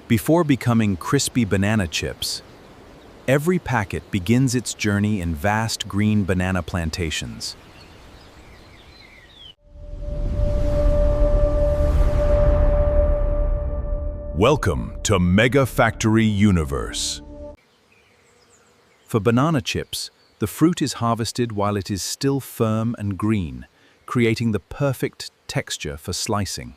Before becoming crispy banana chips, every packet begins its journey in vast green banana plantations. Welcome to Mega Factory Universe. For banana chips, the fruit is harvested while it is still firm and green, creating the perfect texture for slicing.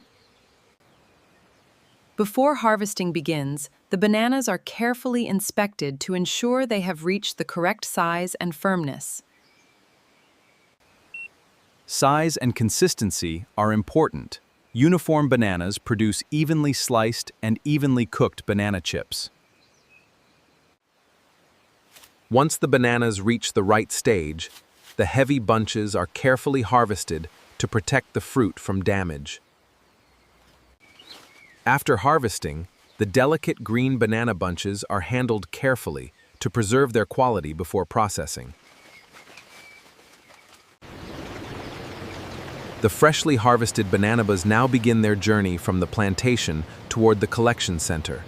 Before harvesting begins, the bananas are carefully inspected to ensure they have reached the correct size and firmness. Size and consistency are important. Uniform bananas produce evenly sliced and evenly cooked banana chips. Once the bananas reach the right stage, the heavy bunches are carefully harvested to protect the fruit from damage. After harvesting, the delicate green banana bunches are handled carefully to preserve their quality before processing. The freshly harvested bananas now begin their journey from the plantation toward the collection center.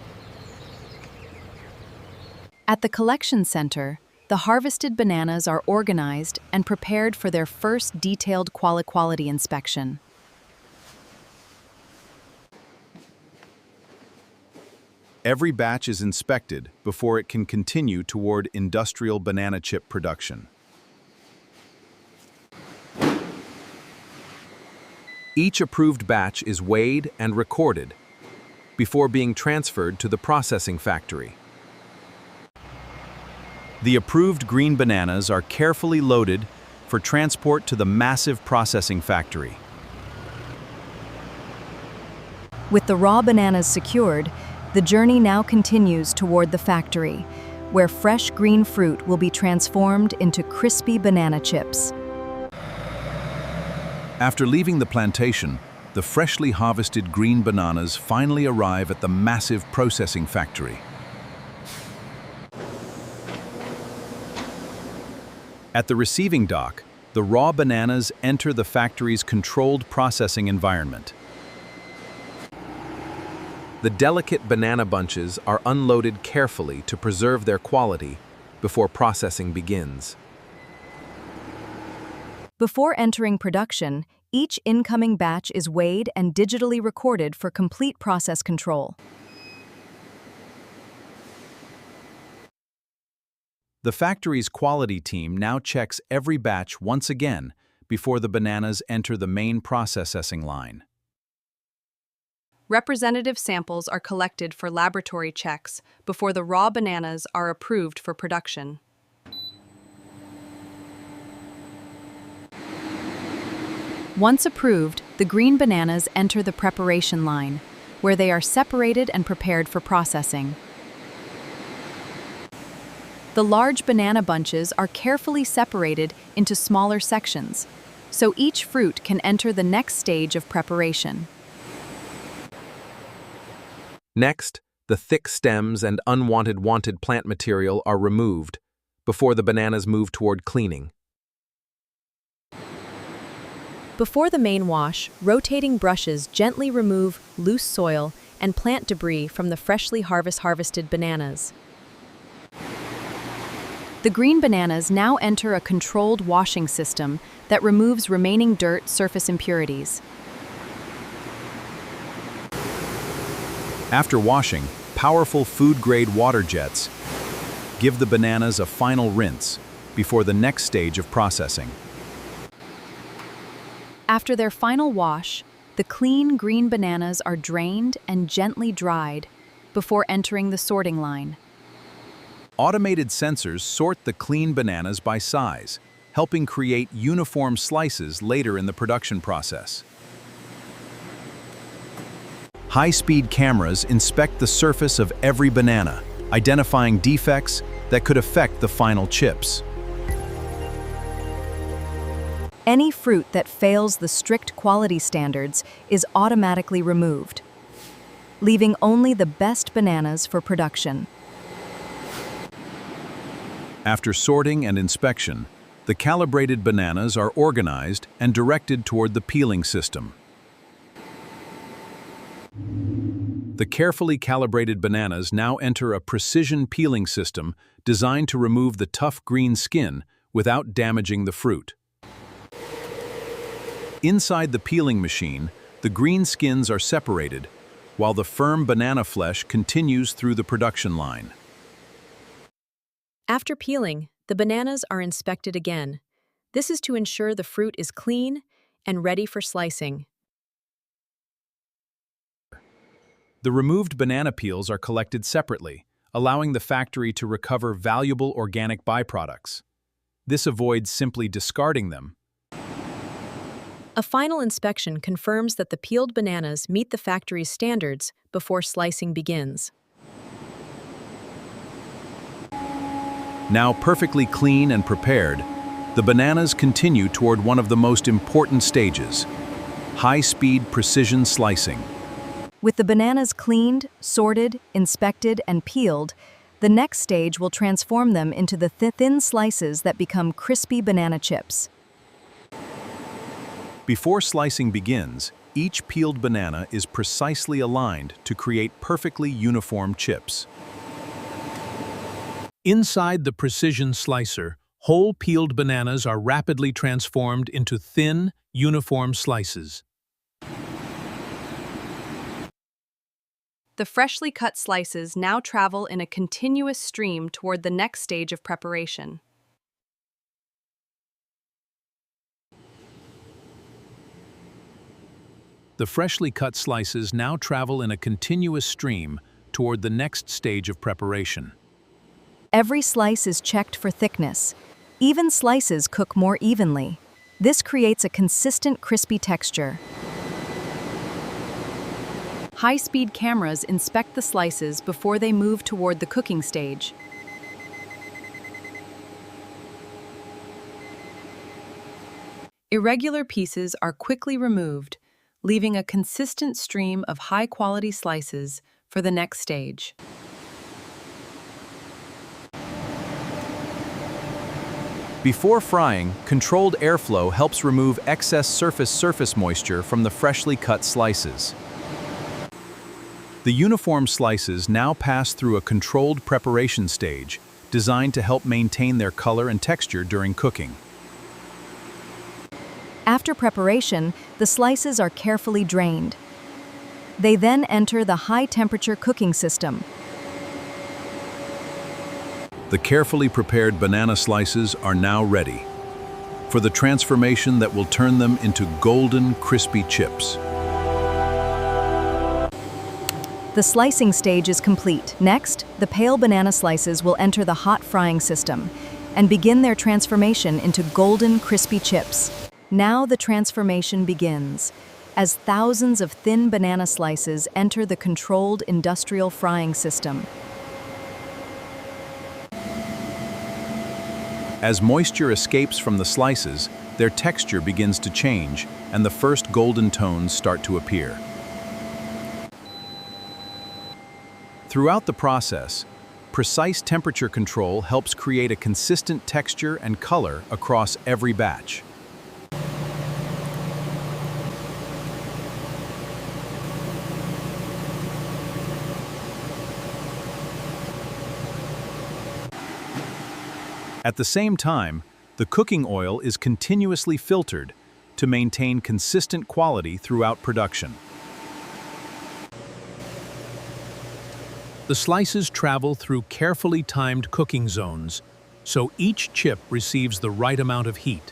At the collection center, the harvested bananas are organized and prepared for their first detailed quality inspection. Every batch is inspected before it can continue toward industrial banana chip production. Each approved batch is weighed and recorded before being transferred to the processing factory. The approved green bananas are carefully loaded for transport to the massive processing factory. With the raw bananas secured, the journey now continues toward the factory, where fresh green fruit will be transformed into crispy banana chips. After leaving the plantation, the freshly harvested green bananas finally arrive at the massive processing factory. At the receiving dock, the raw bananas enter the factory's controlled processing environment. The delicate banana bunches are unloaded carefully to preserve their quality before processing begins. Before entering production, each incoming batch is weighed and digitally recorded for complete process control. The factory's quality team now checks every batch once again before the bananas enter the main processing line. Representative samples are collected for laboratory checks before the raw bananas are approved for production. Once approved, the green bananas enter the preparation line, where they are separated and prepared for processing. The large banana bunches are carefully separated into smaller sections, so each fruit can enter the next stage of preparation. Next, the thick stems and unwanted plant material are removed before the bananas move toward cleaning. Before the main wash, rotating brushes gently remove loose soil and plant debris from the freshly harvested bananas. The green bananas now enter a controlled washing system that removes remaining dirt surface impurities. After washing, powerful food-grade water jets give the bananas a final rinse before the next stage of processing. After their final wash, the clean green bananas are drained and gently dried before entering the sorting line. Automated sensors sort the clean bananas by size, helping create uniform slices later in the production process. High-speed cameras inspect the surface of every banana, identifying defects that could affect the final chips. Any fruit that fails the strict quality standards is automatically removed, leaving only the best bananas for production. After sorting and inspection, the calibrated bananas are organized and directed toward the peeling system. The carefully calibrated bananas now enter a precision peeling system designed to remove the tough green skin without damaging the fruit. Inside the peeling machine, the green skins are separated, while the firm banana flesh continues through the production line. After peeling, the bananas are inspected again. This is to ensure the fruit is clean and ready for slicing. The removed banana peels are collected separately, allowing the factory to recover valuable organic byproducts. This avoids simply discarding them. A final inspection confirms that the peeled bananas meet the factory's standards before slicing begins. Now perfectly clean and prepared, the bananas continue toward one of the most important stages: high-speed precision slicing. With the bananas cleaned, sorted, inspected, and peeled, the next stage will transform them into the thin slices that become crispy banana chips. Before slicing begins, each peeled banana is precisely aligned to create perfectly uniform chips. Inside the precision slicer, whole peeled bananas are rapidly transformed into thin, uniform slices. The freshly cut slices now travel in a continuous stream toward the next stage of preparation. The freshly cut slices now travel in a continuous stream toward the next stage of preparation. Every slice is checked for thickness. Even slices cook more evenly. This creates a consistent crispy texture. High-speed cameras inspect the slices before they move toward the cooking stage. Irregular pieces are quickly removed, leaving a consistent stream of high-quality slices for the next stage. Before frying, controlled airflow helps remove excess surface moisture from the freshly cut slices. The uniform slices now pass through a controlled preparation stage, designed to help maintain their color and texture during cooking. After preparation, the slices are carefully drained. They then enter the high-temperature cooking system. The carefully prepared banana slices are now ready for the transformation that will turn them into golden, crispy chips. The slicing stage is complete. Next, the pale banana slices will enter the hot frying system and begin their transformation into golden, crispy chips. Now the transformation begins, as thousands of thin banana slices enter the controlled industrial frying system. As moisture escapes from the slices, their texture begins to change, and the first golden tones start to appear. Throughout the process, precise temperature control helps create a consistent texture and color across every batch. At the same time, the cooking oil is continuously filtered to maintain consistent quality throughout production. The slices travel through carefully timed cooking zones, so each chip receives the right amount of heat.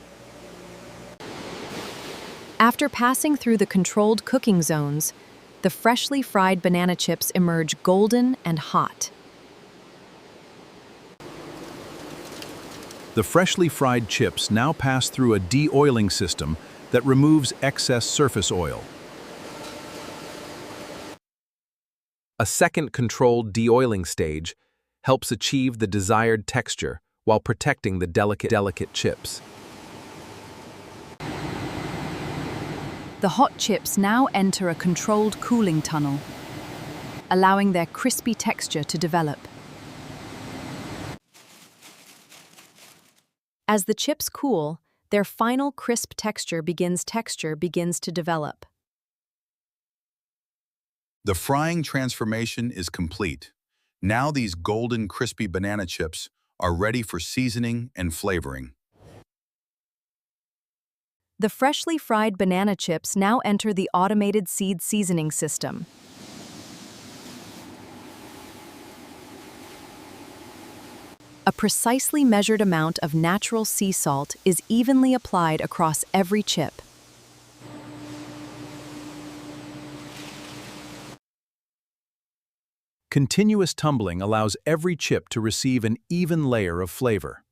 After passing through the controlled cooking zones, the freshly fried banana chips emerge golden and hot. The freshly fried chips now pass through a de-oiling system that removes excess surface oil. A second controlled de-oiling stage helps achieve the desired texture while protecting the delicate chips. The hot chips now enter a controlled cooling tunnel, allowing their crispy texture to develop. As the chips cool, their final crisp texture begins to develop. The frying transformation is complete. Now these golden, crispy banana chips are ready for seasoning and flavoring. The freshly fried banana chips now enter the automated seed seasoning system. A precisely measured amount of natural sea salt is evenly applied across every chip. Continuous tumbling allows every chip to receive an even layer of flavor.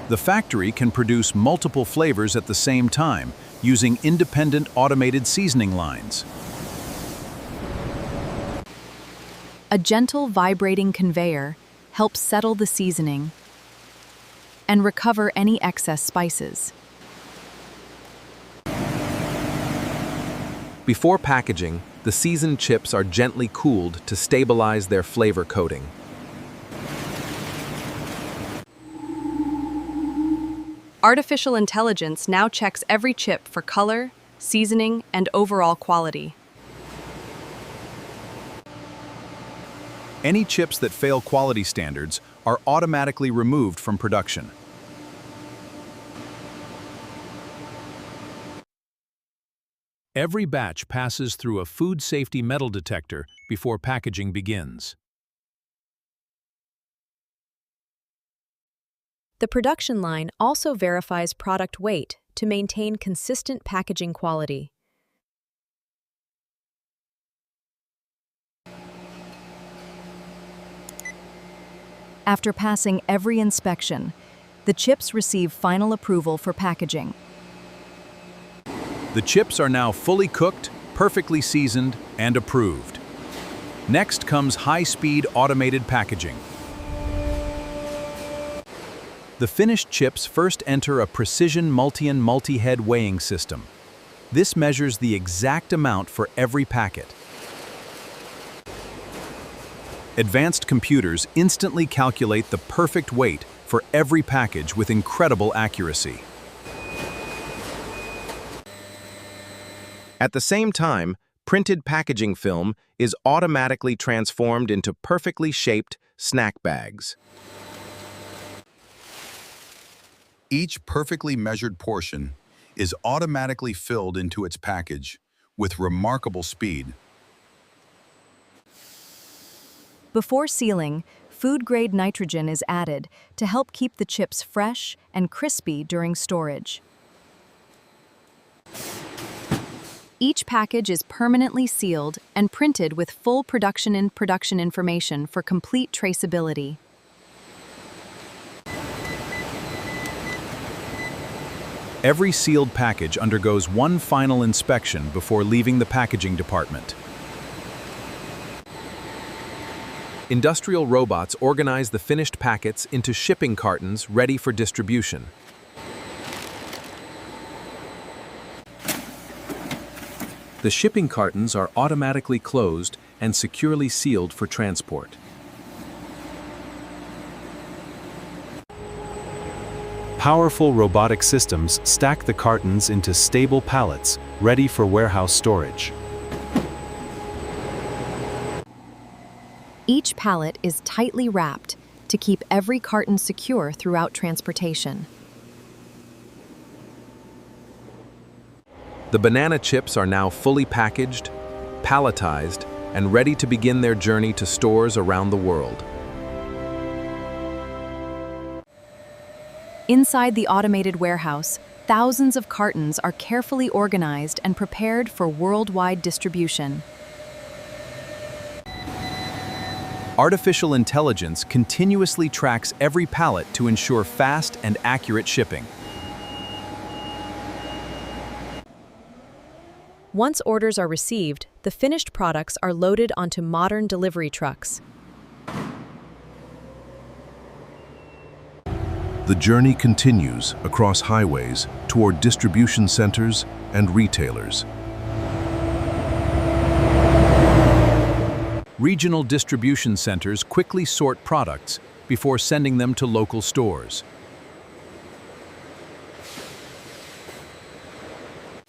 The factory can produce multiple flavors at the same time using independent automated seasoning lines. A gentle vibrating conveyor helps settle the seasoning and recover any excess spices. Before packaging, the seasoned chips are gently cooled to stabilize their flavor coating. Artificial intelligence now checks every chip for color, seasoning, and overall quality. Any chips that fail quality standards are automatically removed from production. Every batch passes through a food safety metal detector before packaging begins. The production line also verifies product weight to maintain consistent packaging quality. After passing every inspection, the chips receive final approval for packaging. The chips are now fully cooked, perfectly seasoned, and approved. Next comes high-speed automated packaging. The finished chips first enter a precision multi-head weighing system. This measures the exact amount for every packet. Advanced computers instantly calculate the perfect weight for every package with incredible accuracy. At the same time, printed packaging film is automatically transformed into perfectly shaped snack bags. Each perfectly measured portion is automatically filled into its package with remarkable speed. Before sealing, food-grade nitrogen is added to help keep the chips fresh and crispy during storage. Each package is permanently sealed and printed with full production information for complete traceability. Every sealed package undergoes one final inspection before leaving the packaging department. Industrial robots organize the finished packets into shipping cartons ready for distribution. The shipping cartons are automatically closed and securely sealed for transport. Powerful robotic systems stack the cartons into stable pallets, ready for warehouse storage. Each pallet is tightly wrapped to keep every carton secure throughout transportation. The banana chips are now fully packaged, palletized, and ready to begin their journey to stores around the world. Inside the automated warehouse, thousands of cartons are carefully organized and prepared for worldwide distribution. Artificial intelligence continuously tracks every pallet to ensure fast and accurate shipping. Once orders are received, the finished products are loaded onto modern delivery trucks. The journey continues across highways toward distribution centers and retailers. Regional distribution centers quickly sort products before sending them to local stores.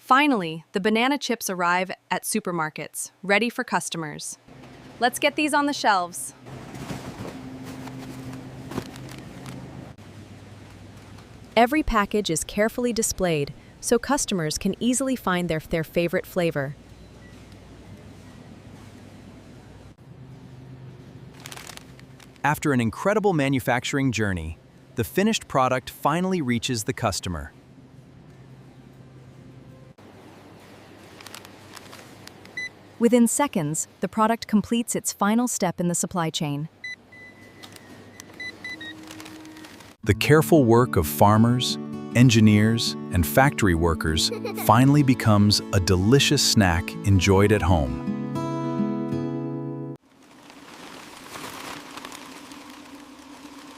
Finally, the banana chips arrive at supermarkets, ready for customers. Let's get these on the shelves. Every package is carefully displayed so customers can easily find their favorite flavor. After an incredible manufacturing journey, the finished product finally reaches the customer. Within seconds, the product completes its final step in the supply chain. The careful work of farmers, engineers, and factory workers finally becomes a delicious snack enjoyed at home.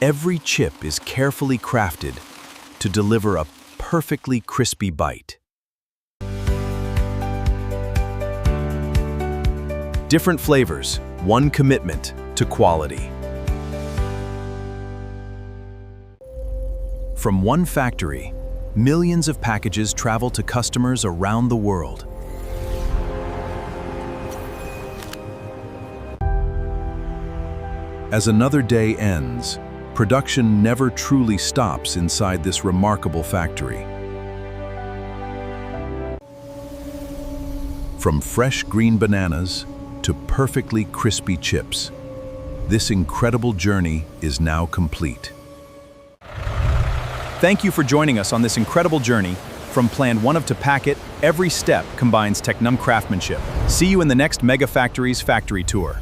Every chip is carefully crafted to deliver a perfectly crispy bite. Different flavors, one commitment to quality. From one factory, millions of packages travel to customers around the world. As another day ends, production never truly stops inside this remarkable factory. From fresh green bananas to perfectly crispy chips, this incredible journey is now complete. Thank you for joining us on this incredible journey. From Plan 1 to Packet, every step combines Technum craftsmanship. See you in the next Mega Factories factory tour.